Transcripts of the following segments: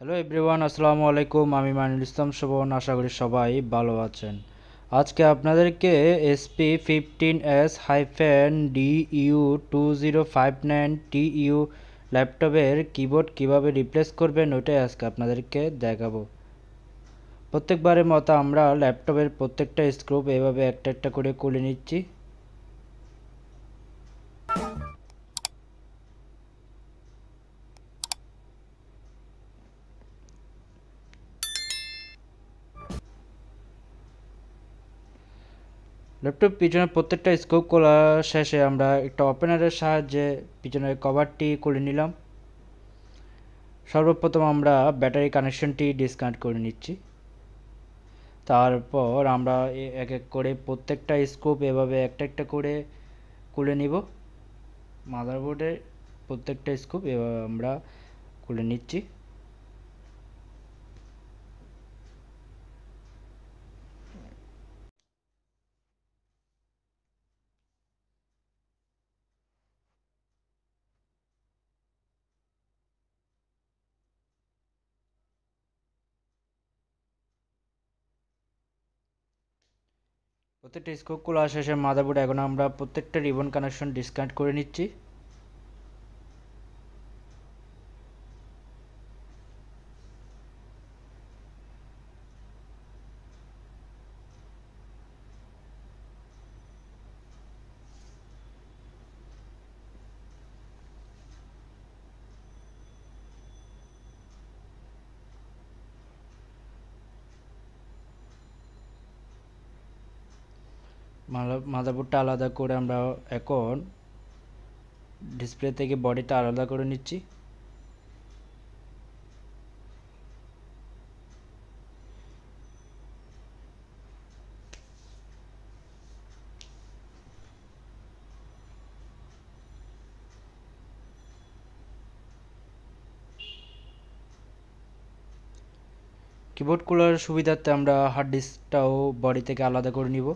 Hello everyone, আসসালামু আলাইকুম। আমি মাইনুল ইসলাম শোভন। আশা করি সবাই ভালো আছেন। আজকে আপনাদেরকে SP15s-du2059TU ল্যাপটপের কিবোর্ড কিভাবে রিপ্লেস করবেন ওইটাই আজকে আপনাদেরকে দেখাবো। প্রত্যেকবারের মতো আমরা ল্যাপটপের প্রত্যেকটা স্ক্রু এভাবে একটা একটা করে খুলে নিচ্ছি। ল্যাপটপ পিছনে প্রত্যেকটা স্ক্রু খোলা শেষে আমরা একটা ওপেনারের সাহায্যে পিছনের কভারটি খুলে নিলাম। সর্বপ্রথম আমরা ব্যাটারি কানেকশনটি ডিসকানেক্ট করে নিচ্ছি। তারপর আমরা এক এক করে প্রত্যেকটা স্ক্রু এভাবে একটা একটা করে খুলে নিব। মাদারবোর্ডের প্রত্যেকটা স্ক্রু এভাবে আমরা খুলে নিচ্ছি। প্রত্যেকটা স্ক্রু খোলা শেষে মাদারবোর্ড এখন আমরা প্রত্যেকটা রিবন কানেকশন ডিসকানেক্ট করে নিচ্ছি। মাদারবোর্ডটা আলাদা করে আমরা এখন ডিসপ্লে থেকে বডিটা আলাদা করে নিচ্ছি। কিবোর্ড খোলার সুবিধার্থে আমরা হার্ড ডিস্কটাও বডি থেকে আলাদা করে নিব।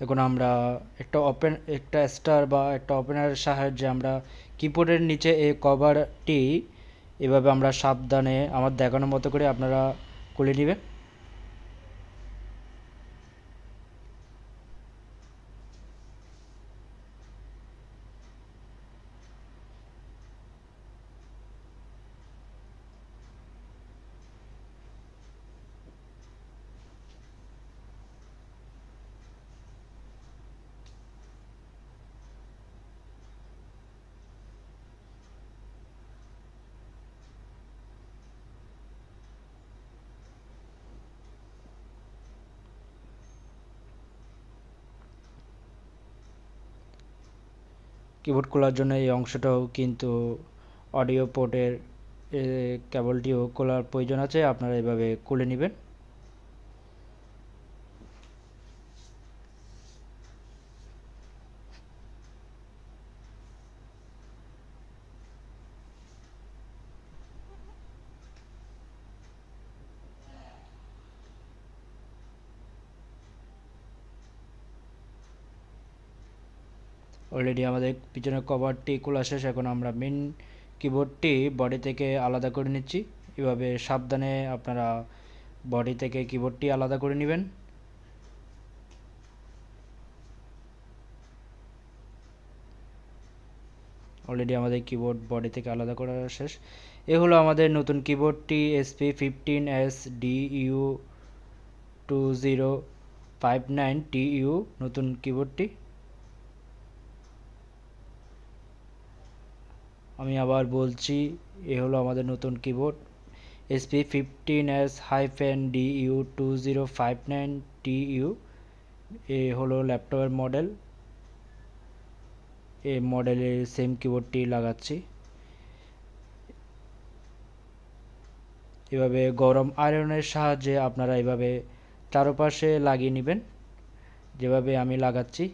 এখন আমরা একটা স্টার বা একটা ওপেনারের সাহায্যে আমরা কিবোর্ডের নিচে এই কভারটি এভাবে আমরা সাবধানে আমার দেখানোর মতো করে আপনারা খুলে নেবেন। কিবোর্ড খোলার জন্য এই অংশটাও কিন্তু অডিও পোর্টের কেবলটিও খোলার প্রয়োজন আছে, আপনারা এভাবে খুলে নেবেন। অলরেডি আমাদের পিছনের কভারটি খোলা শেষ। এখন আমরা মেন কিবোর্ডটি বডি থেকে আলাদা করে নিচ্ছি। এভাবে সাবধানে আপনারা বডি থেকে কিবোর্ডটি আলাদা করে নেবেন। অলরেডি আমাদের কিবোর্ড বডি থেকে আলাদা করা শেষ। এ হলো আমাদের নতুন কিবোর্ডটি SP15s-du2059TU নতুন কিবোর্ডটি। আমি আবার বলছি, এ হলো আমাদের নতুন কিবোর্ড SP15s-du2059TU। এ হলো ল্যাপটপের মডেল। এই মডেলের সেম কিবোর্ডটি লাগাচ্ছি। এভাবে গরম আয়রনের সাহায্যে আপনারা এভাবে চারপাশে লাগিয়ে নেবেন, যেভাবে আমি লাগাচ্ছি।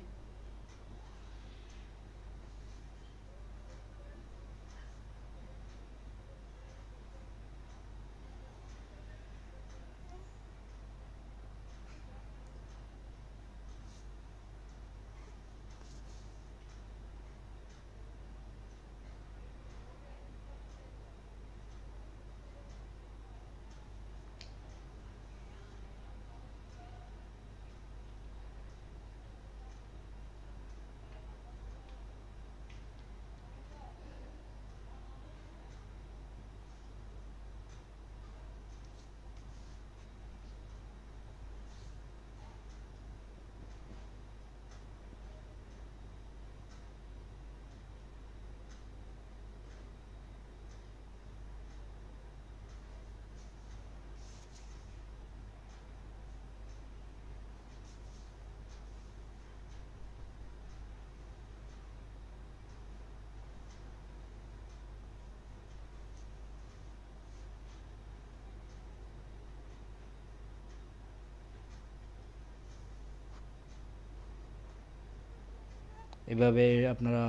এভাবে আপনারা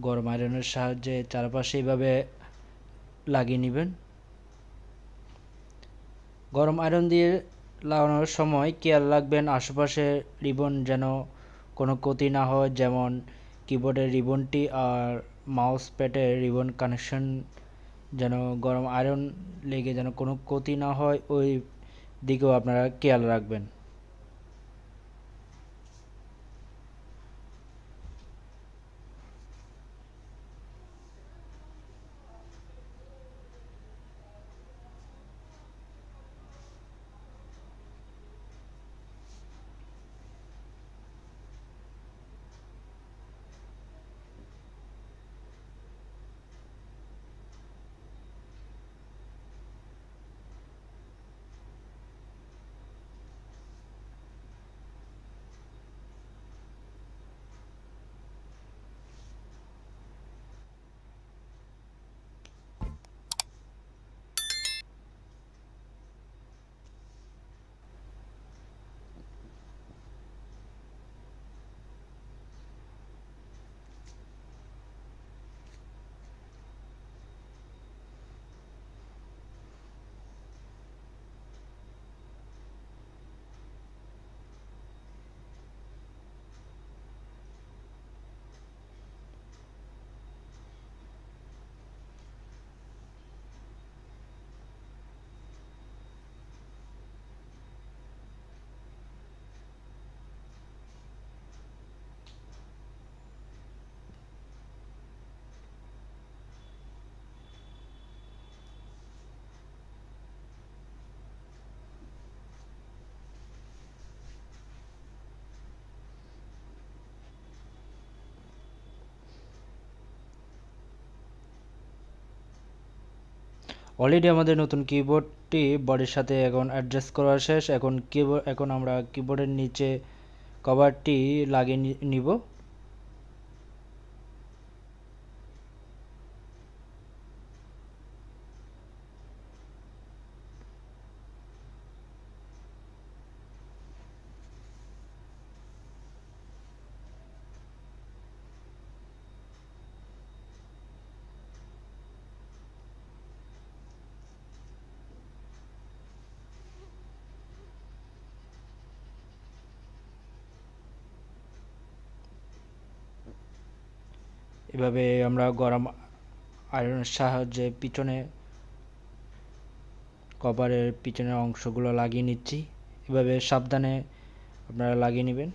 গরম আয়রনের সাহায্যে চারপাশে এভাবে লাগিয়ে নেবেন। গরম আয়রন দিয়ে লাগানোর সময় খেয়াল রাখবেন আশেপাশে রিবন যেন কোনো ক্ষতি না হয়, যেমন কিবোর্ডের রিবনটি আর মাউস প্যাডের রিবন কানেকশন যেন গরম আয়রন লেগে যেন কোনো ক্ষতি না হয়, ওই দিকেও আপনারা খেয়াল রাখবেন। অলরেডি আমাদের নতুন কিবোর্ডটি বডির সাথে এখন অ্যাডজাস্ট করা শেষ। এখন আমরা কিবোর্ডের নিচে কভারটি লাগিয়ে নিব। এভাবে আমরা গরম আয়রনের সাহায্যে পিছনে কভারের পিছনের অংশগুলো লাগিয়ে নিচ্ছি। এভাবে সাবধানে আপনারা লাগিয়ে নেবেন।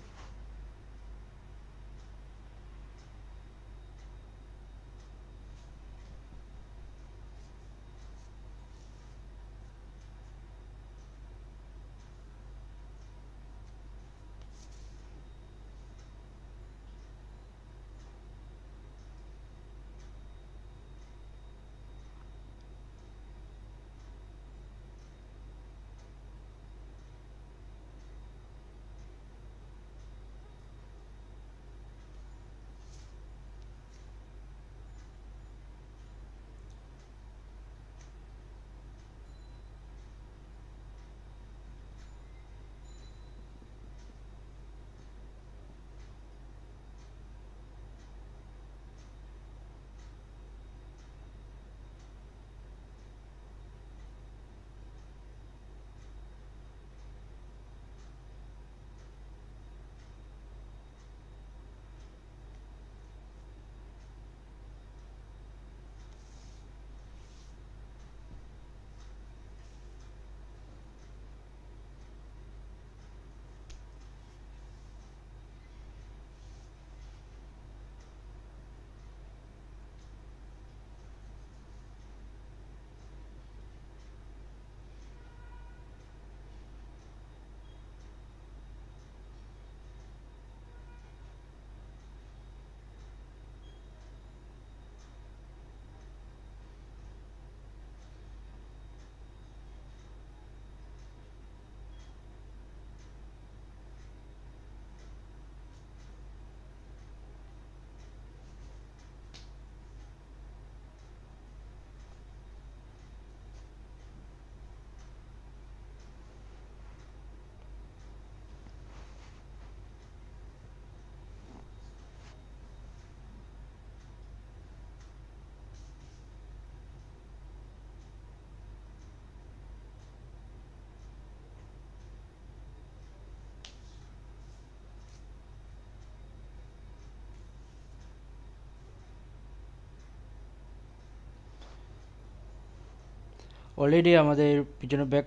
অলরেডি আমাদের পিছনে ব্যাক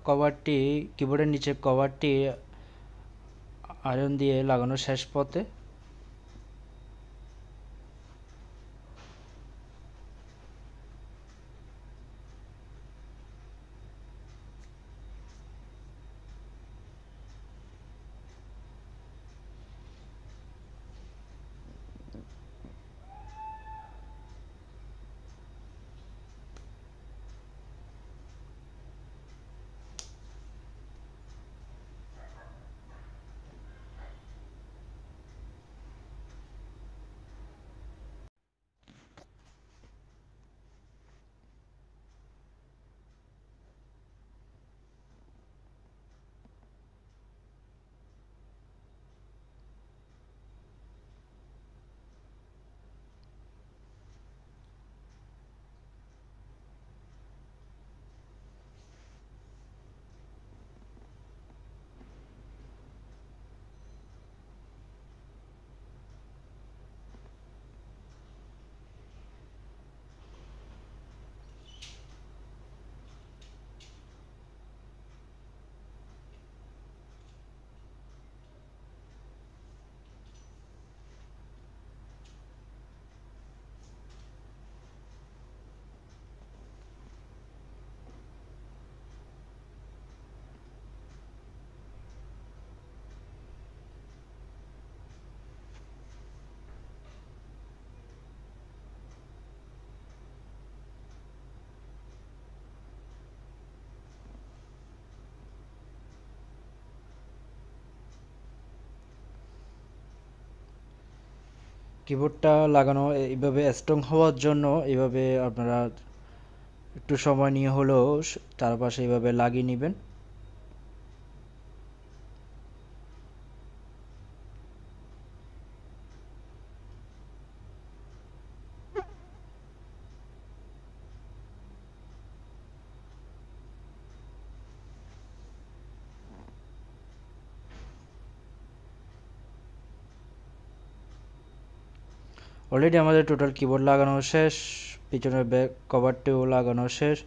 কভারটি কিবোর্ডের নিচে কভারটি আয়রন দিয়ে লাগানো শেষ পথে। কিবোর্ডটা লাগানো এইভাবে স্ট্রং হওয়ার জন্য এইভাবে আপনারা একটু সময় নিয়ে হলেও চারপাশে এইভাবে লাগিয়ে নেবেন। অলরেডি আমাদের টোটাল কিবোর্ড লাগানো শেষ, পিছনের ব্যাক কভারটিও লাগানো শেষ।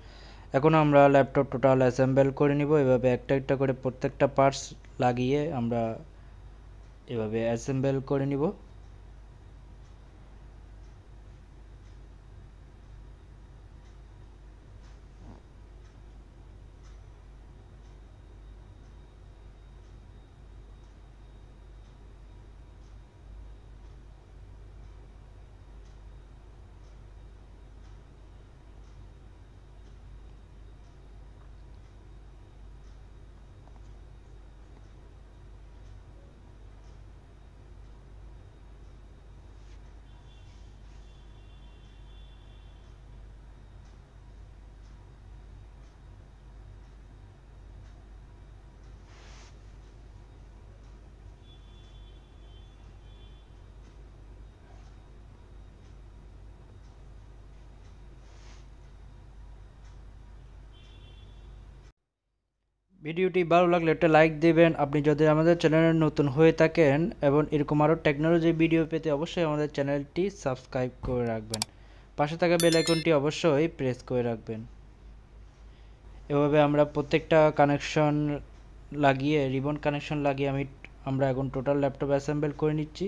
এখন আমরা ল্যাপটপ টোটাল অ্যাসেম্বল করে নিব। এভাবে একটা একটা করে প্রত্যেকটা পার্টস লাগিয়ে আমরা এভাবে অ্যাসেম্বল করে নিব। ভিডিওটি ভালো লাগলে একটা লাইক দেবেন। আপনি যদি আমাদের চ্যানেলে নতুন হয়ে থাকেন এবং এরকম আরও টেকনোলজি ভিডিও পেতে অবশ্যই আমাদের চ্যানেলটি সাবস্ক্রাইব করে রাখবেন। পাশে থাকা বেল আইকনটি অবশ্যই প্রেস করে রাখবেন। এভাবে আমরা প্রত্যেকটা কানেকশন লাগিয়ে রিবন কানেকশন লাগিয়ে আমরা এখন টোটাল ল্যাপটপ অ্যাসেম্বল করে নিচ্ছি।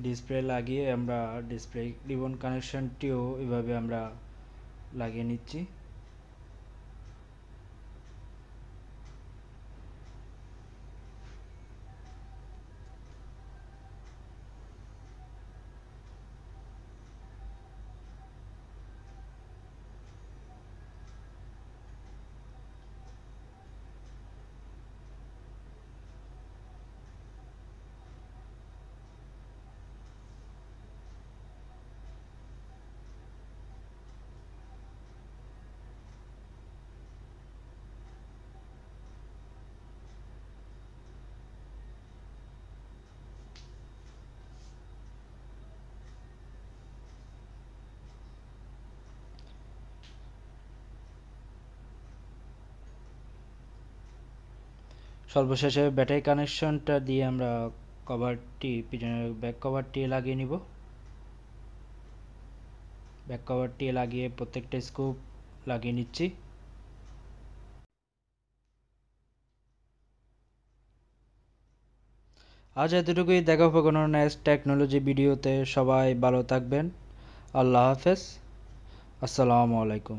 ডিসপ্লে লাগিয়ে আমরা ডিসপ্লে রিবন কানেকশনটিও এভাবে আমরা লাগিয়ে নিচ্ছি। সর্বশেষে ব্যাটারি কানেকশনটা দিয়ে আমরা কভারটি পিছনের ব্যাক কভারটি লাগিয়ে নিব। ব্যাক কভারটি লাগিয়ে প্রত্যেকটা স্ক্রু লাগিয়ে নিচ্ছি। আজ এতটুকুই, দেখা হবে কোনো নেক্সট টেকনোলজি ভিডিওতে। সবাই ভালো থাকবেন। আল্লাহ হাফেজ। আসসালামু আলাইকুম।